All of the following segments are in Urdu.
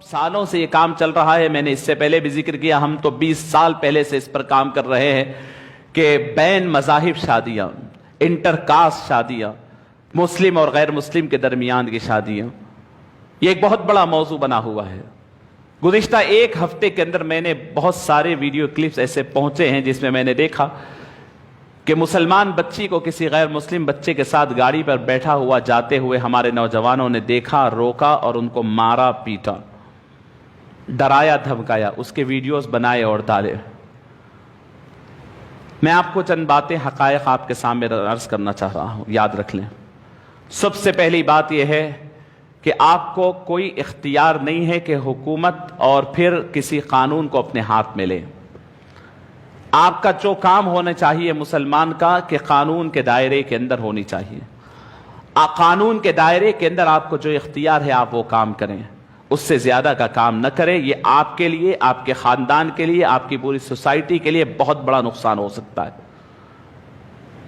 سالوں سے یہ کام چل رہا ہے. میں نے اس سے پہلے بھی ذکر کیا, ہم تو 20 سال پہلے سے اس پر کام کر رہے ہیں کہ بین مذاہب شادیاں, انٹر کاسٹ شادیاں, مسلم اور غیر مسلم کے درمیان کی شادیاں, یہ ایک بہت بڑا موضوع بنا ہوا ہے. گزشتہ ایک ہفتے کے اندر میں نے بہت سارے ویڈیو کلپس ایسے پہنچے ہیں جس میں نے دیکھا کہ مسلمان بچی کو کسی غیر مسلم بچے کے ساتھ گاڑی پر بیٹھا ہوا جاتے ہوئے ہمارے نوجوانوں نے دیکھا, روکا اور ان کو مارا پیٹا, ڈرایا دھمکایا, اس کے ویڈیوز بنائے اور ڈالے. میں آپ کو چند باتیں, حقائق آپ کے سامنے عرض کرنا چاہ رہا ہوں, یاد رکھ لیں. سب سے پہلی بات یہ ہے کہ آپ کو کوئی اختیار نہیں ہے کہ حکومت اور پھر کسی قانون کو اپنے ہاتھ میں لیں. آپ کا جو کام ہونا چاہیے مسلمان کا کہ قانون کے دائرے کے اندر ہونی چاہیے. قانون کے دائرے کے اندر آپ کو جو اختیار ہے آپ وہ کام کریں, اس سے زیادہ کا کام نہ کریں. یہ آپ کے لیے, آپ کے خاندان کے لیے, آپ کی پوری سوسائٹی کے لیے بہت بڑا نقصان ہو سکتا ہے.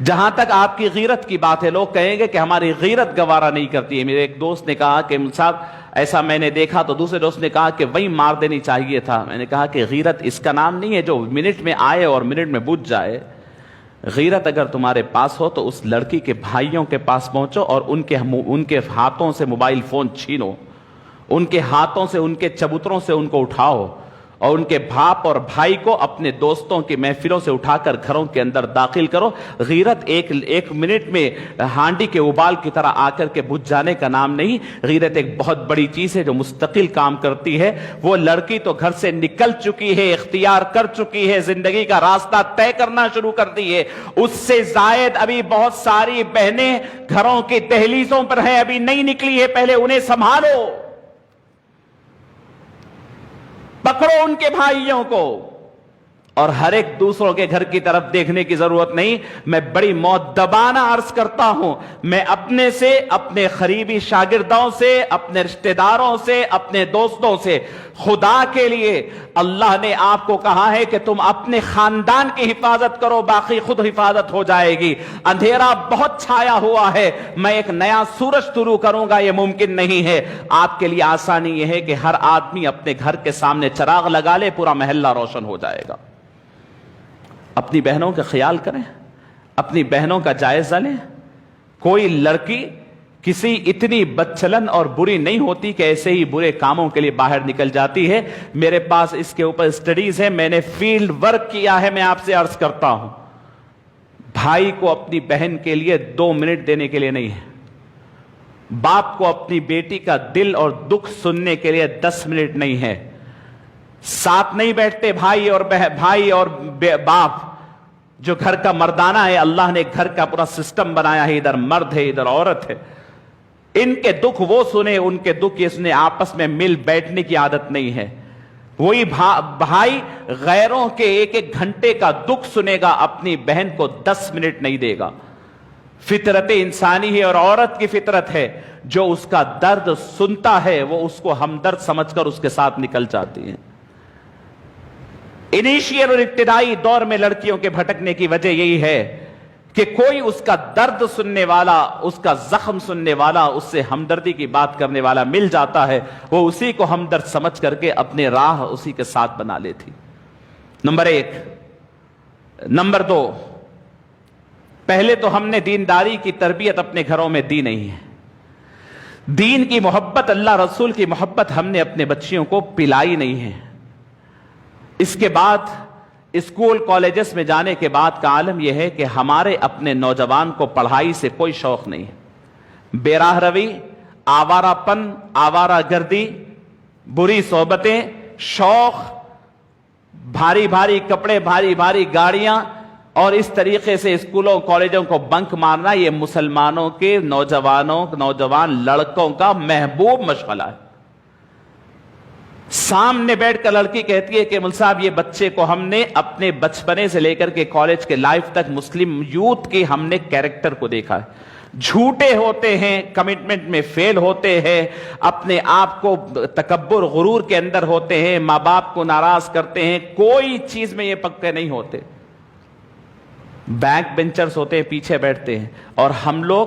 جہاں تک آپ کی غیرت کی بات ہے, لوگ کہیں گے کہ ہماری غیرت گوارا نہیں کرتی ہے. میرے ایک دوست نے کہا کہ صاحب ایسا میں نے دیکھا, تو دوسرے دوست نے کہا کہ وہی مار دینی چاہیے تھا. میں نے کہا کہ غیرت اس کا نام نہیں ہے جو منٹ میں آئے اور منٹ میں بجھ جائے. غیرت اگر تمہارے پاس ہو تو اس لڑکی کے بھائیوں کے پاس پہنچو اور ان کے ہاتھوں سے موبائل فون چھینو, ان کے ہاتھوں سے, ان کے چبوتروں سے ان کو اٹھاؤ, اور ان کے باپ اور بھائی کو اپنے دوستوں کی محفلوں سے اٹھا کر گھروں کے اندر داخل کرو. غیرت ایک منٹ میں ہانڈی کے ابال کی طرح آ کر کے بجھ جانے کا نام نہیں. غیرت ایک بہت بڑی چیز ہے جو مستقل کام کرتی ہے. وہ لڑکی تو گھر سے نکل چکی ہے, اختیار کر چکی ہے, زندگی کا راستہ طے کرنا شروع کر دی ہے. اس سے زائد ابھی بہت ساری بہنیں گھروں کی دہلیزوں پر ہیں, ابھی نہیں نکلی ہے. پہلے انہیں سنبھالو, پکڑو ان کے بھائیوں کو, اور ہر ایک دوسروں کے گھر کی طرف دیکھنے کی ضرورت نہیں. میں بڑی مؤدبانہ عرض کرتا ہوں, میں اپنے سے, اپنے قریبی شاگردوں سے, اپنے رشتہ داروں سے, اپنے دوستوں سے, خدا کے لیے اللہ نے آپ کو کہا ہے کہ تم اپنے خاندان کی حفاظت کرو, باقی خود حفاظت ہو جائے گی. اندھیرا بہت چھایا ہوا ہے, میں ایک نیا سورج طلوع کروں گا, یہ ممکن نہیں ہے. آپ کے لیے آسانی یہ ہے کہ ہر آدمی اپنے گھر کے سامنے چراغ لگا لے, پورا محلہ روشن ہو جائے گا. اپنی بہنوں کا خیال کریں, اپنی بہنوں کا جائزہ لیں. کوئی لڑکی کسی اتنی بدچلن اور بری نہیں ہوتی کہ ایسے ہی برے کاموں کے لیے باہر نکل جاتی ہے. میرے پاس اس کے اوپر اسٹڈیز ہیں, میں نے فیلڈ ورک کیا ہے. میں آپ سے عرض کرتا ہوں, بھائی کو اپنی بہن کے لیے 2 منٹ دینے کے لیے نہیں ہے, باپ کو اپنی بیٹی کا دل اور دکھ سننے کے لیے 10 منٹ نہیں ہے. ساتھ نہیں بیٹھتے بھائی اور باپ. جو گھر کا مردانہ ہے, اللہ نے گھر کا پورا سسٹم بنایا ہے, ادھر مرد ہے ادھر عورت ہے. ان کے دکھ وہ سنے, ان کے دکھ اس نے آپس میں مل بیٹھنے کی عادت نہیں ہے. وہی بھائی غیروں کے 1-1 گھنٹے کا دکھ سنے گا, اپنی بہن کو 10 منٹ نہیں دے گا. فطرت انسانی ہے اور عورت کی فطرت ہے, جو اس کا درد سنتا ہے وہ اس کو ہمدرد سمجھ کر اس کے ساتھ نکل جاتی ہے. انیشیل اور ابتدائی دور میں لڑکیوں کے بھٹکنے کی وجہ یہی ہے کہ کوئی اس کا درد سننے والا, اس کا زخم سننے والا, اس سے ہمدردی کی بات کرنے والا مل جاتا ہے, وہ اسی کو ہمدرد سمجھ کر کے اپنے راہ اسی کے ساتھ بنا لیتی. نمبر 1. نمبر 2, پہلے تو ہم نے دینداری کی تربیت اپنے گھروں میں دی نہیں ہے. دین کی محبت, اللہ رسول کی محبت ہم نے اپنے بچیوں کو پلائی نہیں ہے. اس کے بعد اسکول کالجز میں جانے کے بعد کا عالم یہ ہے کہ ہمارے اپنے نوجوان کو پڑھائی سے کوئی شوق نہیں ہے. بے راہ روی, آوارہ پن, آوارہ گردی, بری صحبتیں, شوق, بھاری بھاری کپڑے, بھاری بھاری گاڑیاں, اور اس طریقے سے اسکولوں کالجوں کو بنک مارنا, یہ مسلمانوں کے نوجوان لڑکوں کا محبوب مشغلہ ہے. سامنے بیٹھ کر لڑکی کہتی ہے کہ مل صاحب یہ بچے کو ہم نے اپنے بچپنے سے لے کر کے کالج کے لائف تک مسلم یوتھ کی ہم نے کیریکٹر کو دیکھا ہے. جھوٹے ہوتے ہیں, کمٹمنٹ میں فیل ہوتے ہیں, اپنے آپ کو تکبر غرور کے اندر ہوتے ہیں, ماں باپ کو ناراض کرتے ہیں, کوئی چیز میں یہ پکے نہیں ہوتے. بیک بینچرز ہوتے ہیں, پیچھے بیٹھتے ہیں, اور ہم لوگ